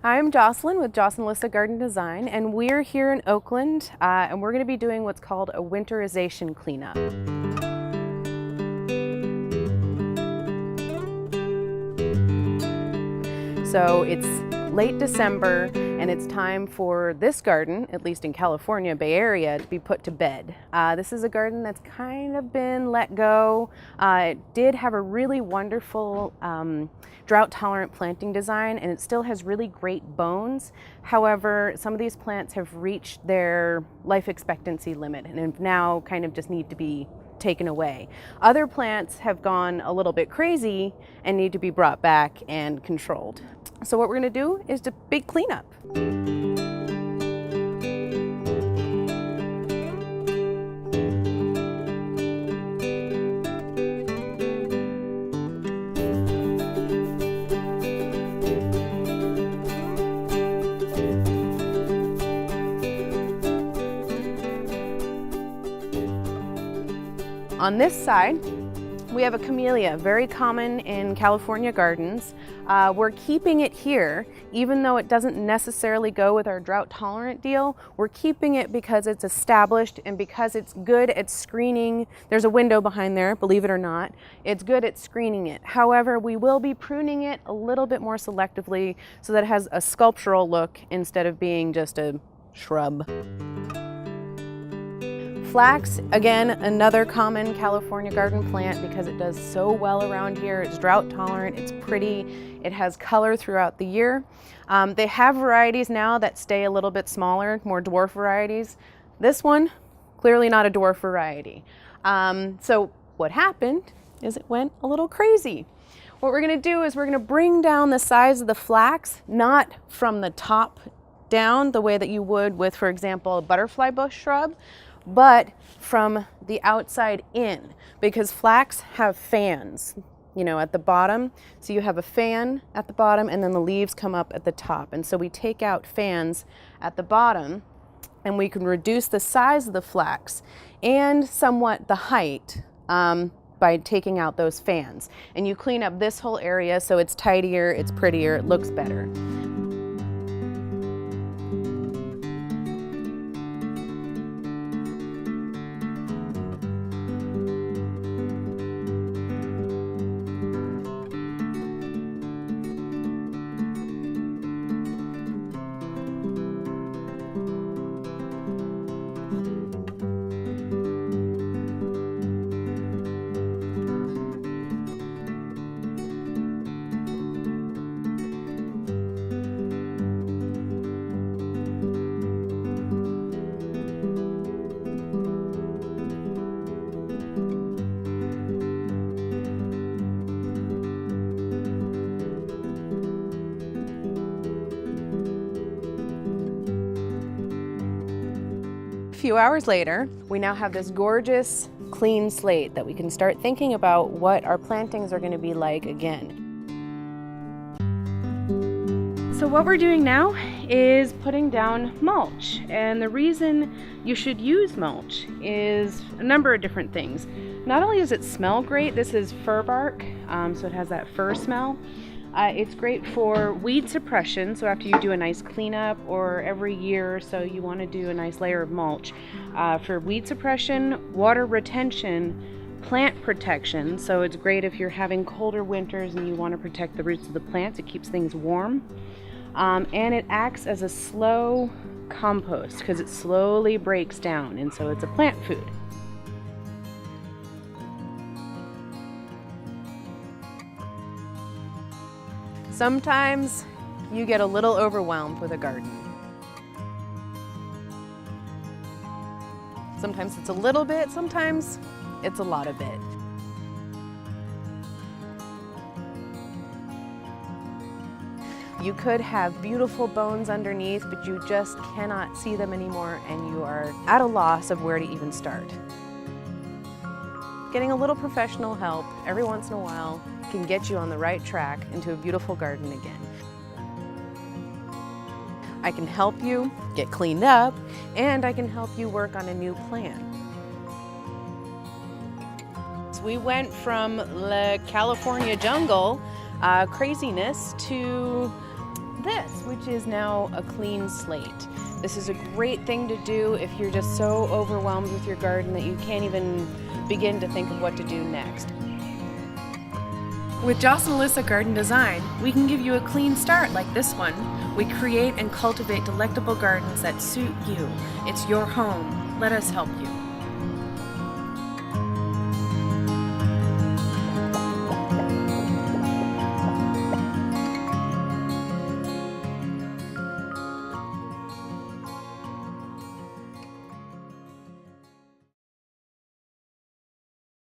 I'm Jocelyn with Jocelyn Alyssa Garden Design, and we're here in Oakland, and we're going to be doing what's called a winterization cleanup. So it's late December, and it's time for this garden, at least in California, Bay Area, to be put to bed. This is a garden that's kind of been let go. It did have a really wonderful drought-tolerant planting design, and it still has really great bones. However, some of these plants have reached their life expectancy limit and now kind of just need to be taken away. Other plants have gone a little bit crazy and need to be brought back and controlled. So what we're going to do is a big cleanup. On this side, we have a camellia, very common in California gardens. We're keeping it here, even though it doesn't necessarily go with our drought tolerant deal. We're keeping it because it's established and because it's good at screening. There's a window behind there, believe it or not. It's good at screening it. However, we will be pruning it a little bit more selectively so that it has a sculptural look instead of being just a shrub. Flax, again, another common California garden plant because it does so well around here. It's drought tolerant, it's pretty, it has color throughout the year. They have varieties now that stay a little bit smaller, more dwarf varieties. This one, clearly not a dwarf variety. So what happened is it went a little crazy. What we're gonna do is we're gonna bring down the size of the flax, not from the top down the way that you would with, for example, a butterfly bush shrub, but from the outside in, because flax have fans, you know, at the bottom. So you have a fan at the bottom and then the leaves come up at the top. And so we take out fans at the bottom and we can reduce the size of the flax and somewhat the height by taking out those fans. And you clean up this whole area so it's tidier, it's prettier, it looks better. A few hours later, we now have this gorgeous, clean slate that we can start thinking about what our plantings are going to be like again. So what we're doing now is putting down mulch, and the reason you should use mulch is a number of different things. Not only does it smell great, this is fir bark, so it has that fir smell. It's great for weed suppression, so after you do a nice cleanup or every year or so you want to do a nice layer of mulch. For weed suppression, water retention, plant protection, so it's great if you're having colder winters and you want to protect the roots of the plants, it keeps things warm. And it acts as a slow compost because it slowly breaks down, and so it's a plant food. Sometimes you get a little overwhelmed with a garden. Sometimes it's a little bit, sometimes it's a lot of it. You could have beautiful bones underneath, but you just cannot see them anymore and you are at a loss of where to even start. Getting a little professional help every once in a while can get you on the right track into a beautiful garden again. I can help you get cleaned up, and I can help you work on a new plan. So we went from the California jungle craziness to this, which is now a clean slate. This is a great thing to do if you're just so overwhelmed with your garden that you can't even begin to think of what to do next. With Jocelyn and Alyssa Garden Design, we can give you a clean start like this one. We create and cultivate delectable gardens that suit you. It's your home. Let us help you.